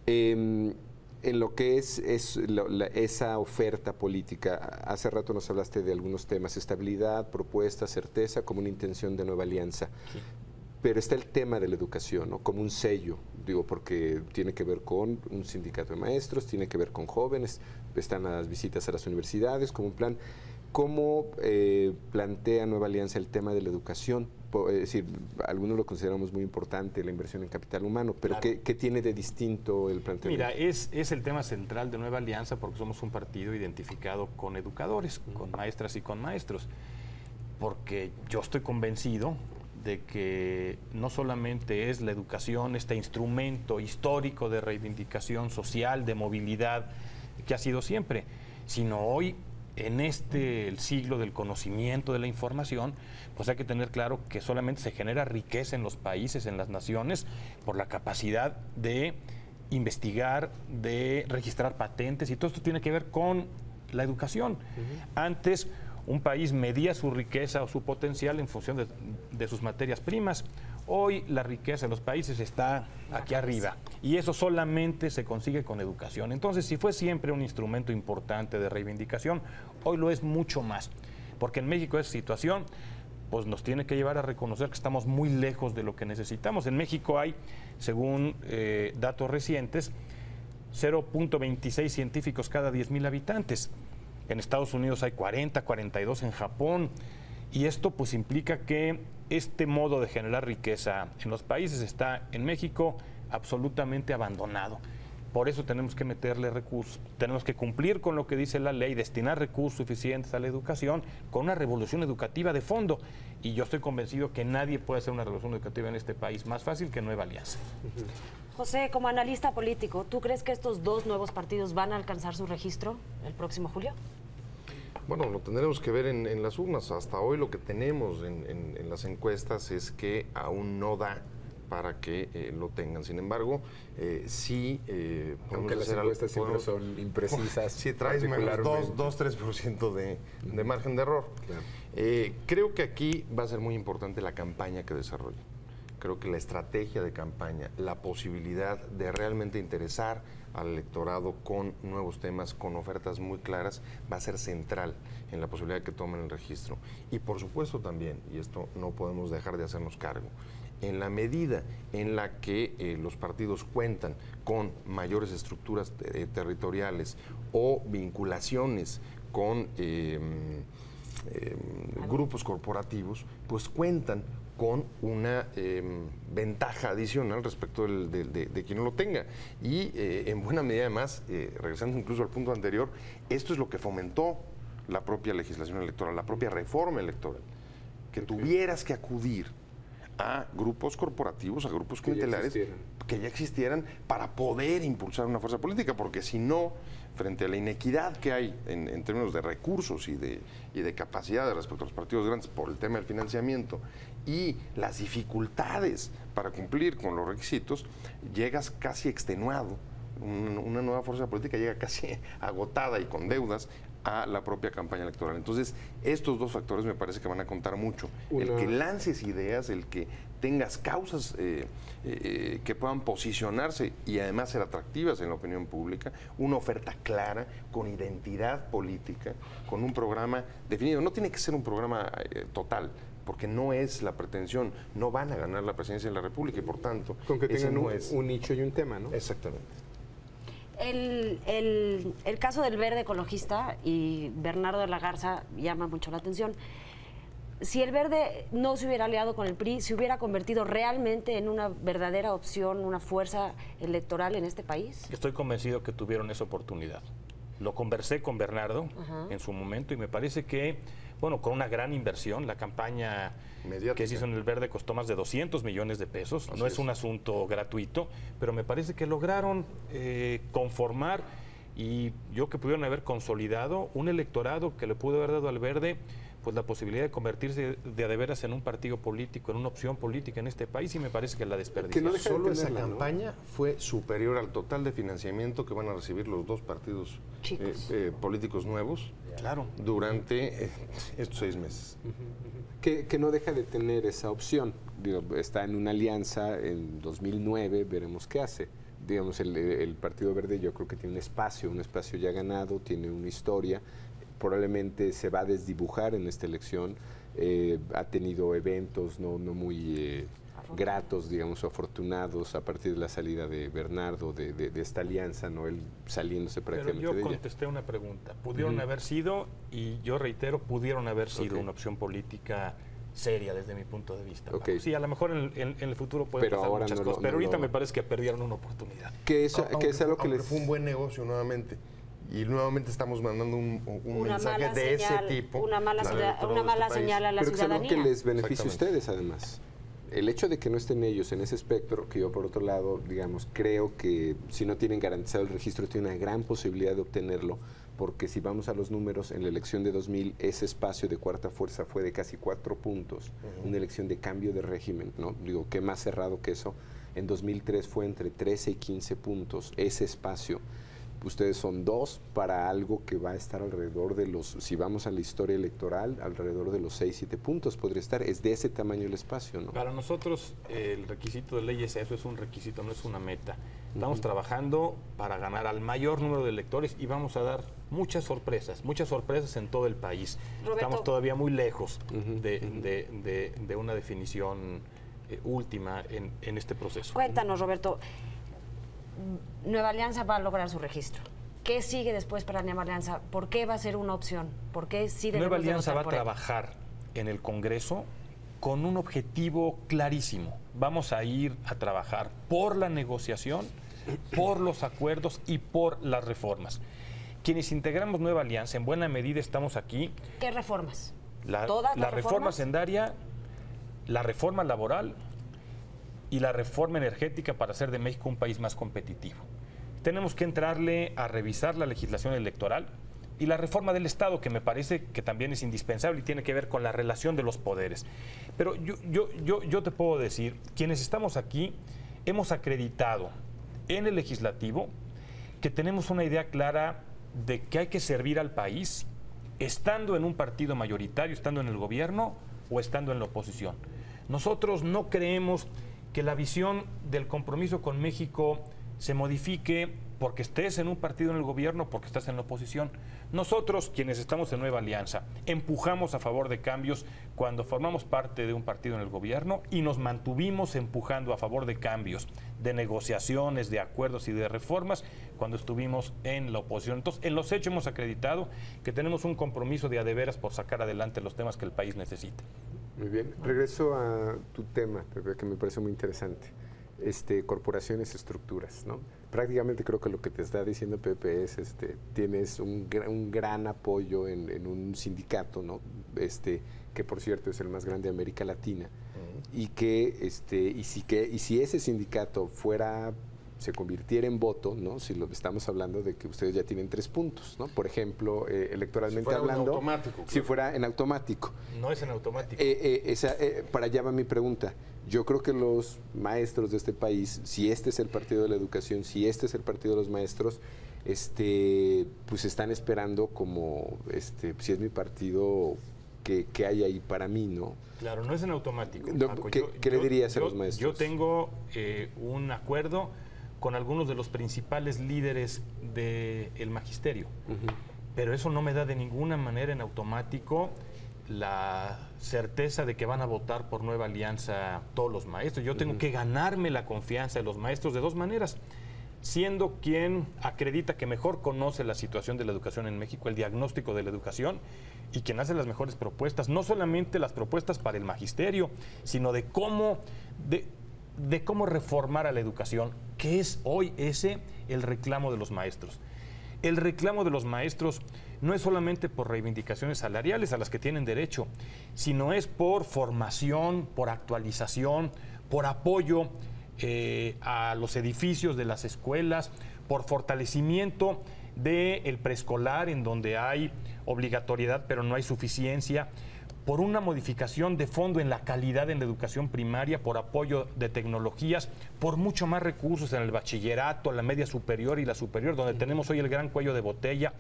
En lo que es esa oferta política, hace rato nos hablaste de algunos temas: estabilidad, propuesta, certeza, como una intención de nueva alianza. Sí. pero está el tema de la educación, ¿no? Como un sello, digo, porque tiene que ver con un sindicato de maestros, tiene que ver con jóvenes, están las visitas a las universidades, como un plan. ¿Cómo plantea Nueva Alianza el tema de la educación? Es decir, algunos lo consideramos muy importante, la inversión en capital humano, pero Claro. ¿qué tiene de distinto el planteamiento? Mira, es el tema central de Nueva Alianza porque somos un partido identificado con educadores, con maestras y con maestros, porque yo estoy convencido de que no solamente es la educación este instrumento histórico de reivindicación social, de movilidad, que ha sido siempre, sino hoy, en el siglo del conocimiento, de la información, pues hay que tener claro que solamente se genera riqueza en los países, en las naciones, por la capacidad de investigar, de registrar patentes, y todo esto tiene que ver con la educación. Antes, un país medía su riqueza o su potencial en función de sus materias primas. Hoy la riqueza de los países está aquí arriba y eso solamente se consigue con educación. Entonces, si fue siempre un instrumento importante de reivindicación, hoy lo es mucho más, porque en México esa situación pues nos tiene que llevar a reconocer que estamos muy lejos de lo que necesitamos. En México hay, según datos recientes, 0.26 científicos cada 10,000 habitantes. En Estados Unidos hay 40, 42 en Japón. Y esto pues implica que este modo de generar riqueza en los países está en México absolutamente abandonado. Por eso tenemos que meterle recursos, tenemos que cumplir con lo que dice la ley, destinar recursos suficientes a la educación con una revolución educativa de fondo. Y yo estoy convencido que nadie puede hacer una revolución educativa en este país más fácil que Nueva Alianza. José, como analista político, ¿tú crees que estos dos nuevos partidos van a alcanzar su registro el próximo julio? Bueno, lo tendremos que ver en las urnas. Hasta hoy lo que tenemos en las encuestas es que aún no da para que lo tengan. Sin embargo, sí... aunque las encuestas siempre son imprecisas. Sí, traes menos 2-3% de margen de error. Claro. Creo que aquí va a ser muy importante la campaña que desarrolle. Creo que la estrategia de campaña, la posibilidad de realmente interesar al electorado con nuevos temas, con ofertas muy claras, va a ser central en la posibilidad de que tomen el registro. Y por supuesto también, y esto no podemos dejar de hacernos cargo, en la medida en la que los partidos cuentan con mayores estructuras territoriales o vinculaciones con grupos corporativos, pues cuentan con una ventaja adicional respecto de quien no lo tenga. Y en buena medida además, regresando incluso al punto anterior, esto es lo que fomentó la propia legislación electoral, la propia reforma electoral, que tuvieras que acudir a grupos corporativos, a grupos clientelares que ya existieran para poder impulsar una fuerza política, porque si no, frente a la inequidad que hay en términos de recursos y de capacidades respecto a los partidos grandes por el tema del financiamiento y las dificultades para cumplir con los requisitos, llegas casi extenuado. Una nueva fuerza política llega casi agotada y con deudas a la propia campaña electoral. Entonces, estos dos factores me parece que van a contar mucho. El que lances ideas, el que tengas causas que puedan posicionarse y además ser atractivas en la opinión pública, una oferta clara, con identidad política, con un programa definido. No tiene que ser un programa total, porque no es la pretensión, no van a ganar la presidencia de la República y por tanto... Con que tengan un nicho y un tema, ¿no? Exactamente. El caso del Verde Ecologista y Bernardo de la Garza llama mucho la atención. Si el Verde no se hubiera aliado con el PRI, ¿se hubiera convertido realmente en una verdadera opción, una fuerza electoral en este país? Estoy convencido que tuvieron esa oportunidad. Lo conversé con Bernardo en su momento y me parece que, bueno, con una gran inversión, la campaña que se hizo en el Verde costó más de 200 millones de pesos. No es un asunto gratuito, pero me parece que lograron conformar y yo que pudieron haber consolidado un electorado que le pudo haber dado al Verde pues la posibilidad de convertirse de a veras en un partido político, en una opción política en este país, y me parece que la desperdició. No solo esa campaña fue superior al total de financiamiento que van a recibir los dos partidos políticos nuevos durante estos 6 meses. Que no deja de tener esa opción. Digo, está en una alianza en 2009, veremos qué hace. Digamos, el Partido Verde yo creo que tiene un espacio ya ganado, tiene una historia, probablemente se va a desdibujar en esta elección, ha tenido eventos no muy gratos, digamos, afortunados a partir de la salida de Bernardo, de esta alianza, ¿no? Él saliéndose prácticamente Pero de yo ella. contesté una pregunta. Pudieron haber sido, y yo reitero, pudieron haber sido una opción política seria desde mi punto de vista. Sí, a lo mejor en el futuro pueden pasar muchas cosas, pero ahorita me parece que perdieron una oportunidad. Que es algo que les... fue un buen negocio nuevamente. Y nuevamente estamos mandando un mensaje de ese tipo. Una mala señal a la ciudadanía. Pero que es algo que les beneficia a ustedes, además. El hecho de que no estén ellos en ese espectro, que yo por otro lado, digamos, creo que si no tienen garantizado el registro, tienen una gran posibilidad de obtenerlo, porque si vamos a los números, en la elección de 2000, ese espacio de cuarta fuerza fue de casi 4 puntos, una elección de cambio de régimen, ¿no? Digo, ¿qué más cerrado que eso? En 2003 fue entre 13 y 15 puntos, ese espacio. Ustedes son 2 para algo que va a estar alrededor de los, si vamos a la historia electoral, alrededor de los 6-7 puntos podría estar. Es de ese tamaño el espacio, ¿no? Para nosotros el requisito de ley es eso, es un requisito, no es una meta. Estamos trabajando para ganar al mayor número de electores y vamos a dar muchas sorpresas en todo el país. Roberto, estamos todavía muy lejos de una definición última en este proceso. Cuéntanos, Roberto. Nueva Alianza va a lograr su registro. ¿Qué sigue después para Nueva Alianza? ¿Por qué va a ser una opción? ¿Por qué sí debemos Nueva Alianza va a votar por trabajar en el Congreso con un objetivo clarísimo. Vamos a ir a trabajar por la negociación, por los acuerdos y por las reformas. Quienes integramos Nueva Alianza, en buena medida estamos aquí. ¿Qué reformas? ¿Todas las reforma sendaria, la reforma laboral y la reforma energética para hacer de México un país más competitivo. Tenemos que entrarle a revisar la legislación electoral y la reforma del Estado, que me parece que también es indispensable y tiene que ver con la relación de los poderes. Pero yo te puedo decir, quienes estamos aquí hemos acreditado en el legislativo que tenemos una idea clara de que hay que servir al país estando en un partido mayoritario, estando en el gobierno o estando en la oposición. Nosotros no creemos que la visión del compromiso con México se modifique porque estés en un partido en el gobierno, porque estás en la oposición. Nosotros, quienes estamos en Nueva Alianza, empujamos a favor de cambios cuando formamos parte de un partido en el gobierno y nos mantuvimos empujando a favor de cambios, de negociaciones, de acuerdos y de reformas cuando estuvimos en la oposición. Entonces, en los hechos hemos acreditado que tenemos un compromiso de a de veras por sacar adelante los temas que el país necesita. Muy bien. Regreso a tu tema, Pepe, que me parece muy interesante. Corporaciones, estructuras, ¿no? Prácticamente creo que lo que te está diciendo Pepe es, tienes un gran apoyo en un sindicato, ¿no? Que por cierto es el más grande de América Latina, y que, y si ese sindicato se convirtiera en voto, ¿no? Si lo estamos hablando de que ustedes ya tienen 3 puntos, ¿no? Por ejemplo, electoralmente hablando, si fuera en automático. No es en automático. Para allá va mi pregunta. Yo creo que los maestros de este país, si este es el partido de la educación, si este es el partido de los maestros, pues están esperando como, si es mi partido, que hay ahí para mí, ¿no? Claro, no es en automático. ¿Qué le dirías a los maestros? Yo tengo un acuerdo con algunos de los principales líderes del magisterio, pero eso no me da de ninguna manera en automático la certeza de que van a votar por Nueva Alianza todos los maestros. Yo tengo que ganarme la confianza de los maestros de 2 maneras, siendo quien acredita que mejor conoce la situación de la educación en México, el diagnóstico de la educación, y quien hace las mejores propuestas, no solamente las propuestas para el magisterio, sino de cómo reformar a la educación, que es hoy el reclamo de los maestros. El reclamo de los maestros no es solamente por reivindicaciones salariales a las que tienen derecho, sino es por formación, por actualización, por apoyo a los edificios de las escuelas, por fortalecimiento del preescolar en donde hay obligatoriedad pero no hay suficiencia, por una modificación de fondo en la calidad en la educación primaria, por apoyo de tecnologías, por mucho más recursos en el bachillerato, la media superior y la superior, donde tenemos hoy el gran cuello de botella,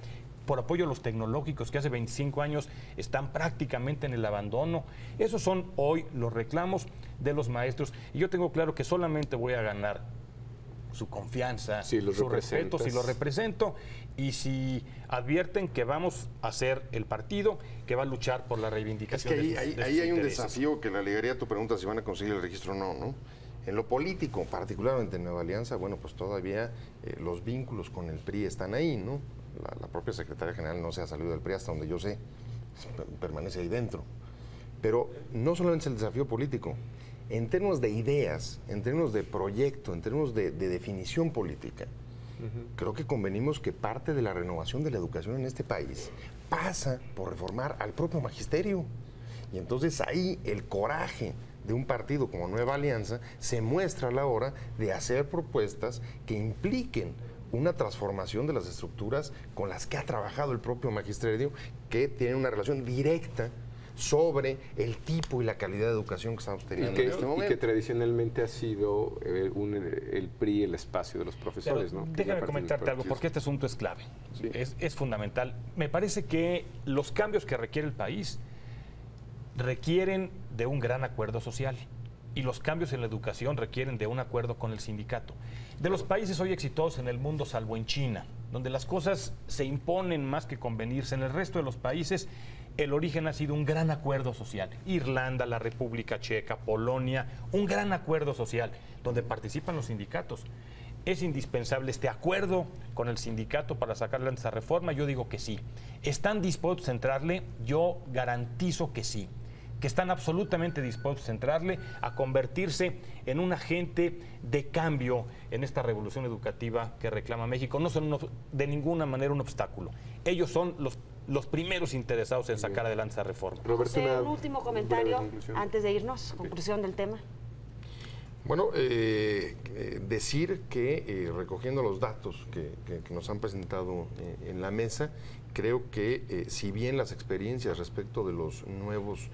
por apoyo a los tecnológicos que hace 25 años están prácticamente en el abandono. Esos son hoy los reclamos de los maestros y yo tengo claro que solamente voy a ganar su confianza, Sí, los su respeto, si representas. lo represento y si advierten que vamos a ser el partido que va a luchar por la Es reivindicación que de sus ahí de sus hay un intereses. desafío que la ligaría a tu pregunta si van a conseguir el registro o no, ¿no? En lo político, particularmente en Nueva Alianza, bueno, pues todavía los vínculos con el PRI están ahí, ¿no? La propia secretaria general no se ha salido del PRI hasta donde yo sé, permanece ahí dentro. Pero no solamente es el desafío político, en términos de ideas, en términos de proyecto, en términos de definición política, creo que convenimos que parte de la renovación de la educación en este país pasa por reformar al propio magisterio. Y entonces ahí el coraje de un partido como Nueva Alianza se muestra a la hora de hacer propuestas que impliquen una transformación de las estructuras con las que ha trabajado el propio magisterio, que tienen una relación directa sobre el tipo y la calidad de educación que estamos teniendo en este momento. Y que tradicionalmente ha sido el PRI el espacio de los profesores, Pero ¿no? déjame comentarte algo, porque este asunto es clave, es fundamental. Me parece que los cambios que requiere el país requieren de un gran acuerdo social y los cambios en la educación requieren de un acuerdo con el sindicato. De los países hoy exitosos en el mundo, salvo en China, donde las cosas se imponen más que convenirse, en el resto de los países el origen ha sido un gran acuerdo social. Irlanda, la República Checa, Polonia, un gran acuerdo social donde participan los sindicatos. ¿Es indispensable este acuerdo con el sindicato para sacar adelante esa reforma? Yo digo que sí. ¿Están dispuestos a entrarle? Yo garantizo que sí. Que están absolutamente dispuestos a entrarle, a convertirse en un agente de cambio en esta revolución educativa que reclama México. No son de ninguna manera un obstáculo. Ellos son los primeros interesados en sacar adelante esa reforma. Roberto, un último comentario antes de irnos, conclusión del tema. Bueno, decir que recogiendo los datos que nos han presentado en la mesa, creo que si bien las experiencias respecto de los nuevos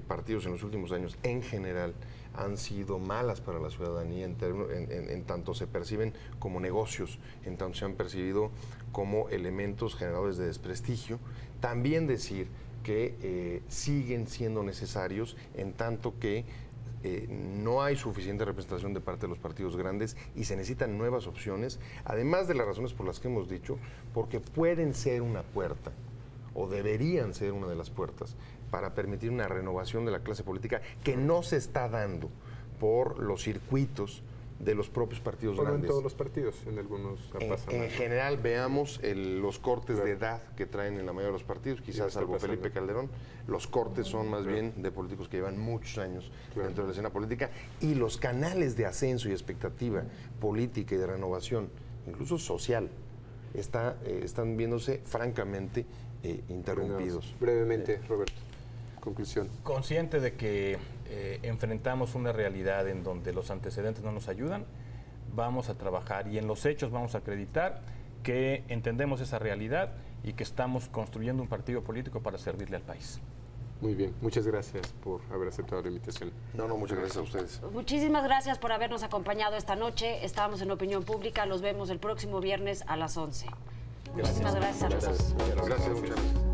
partidos en los últimos años en general han sido malas para la ciudadanía en tanto se perciben como negocios, en tanto se han percibido como elementos generadores de desprestigio, también decir que siguen siendo necesarios en tanto que no hay suficiente representación de parte de los partidos grandes y se necesitan nuevas opciones, además de las razones por las que hemos dicho, porque pueden ser una puerta o deberían ser una de las puertas para permitir una renovación de la clase política que no se está dando por los circuitos de los propios partidos Bueno, grandes. en todos los partidos, en algunos En general, veamos los cortes de edad que traen en la mayoría de los partidos, quizás salvo Felipe Calderón, los cortes son más bien de políticos que llevan muchos años dentro de la escena política, y los canales de ascenso y expectativa política y de renovación, incluso social, están viéndose francamente interrumpidos. Brevemente, Roberto, conclusión. Consciente de que enfrentamos una realidad en donde los antecedentes no nos ayudan, vamos a trabajar y en los hechos vamos a acreditar que entendemos esa realidad y que estamos construyendo un partido político para servirle al país. Muy bien, muchas gracias por haber aceptado la invitación. No, muchas gracias a ustedes. Muchísimas gracias por habernos acompañado esta noche. Estábamos en Opinión Pública. Los vemos el próximo viernes a las 11. Muchísimas gracias a los dos. Gracias, muchas gracias.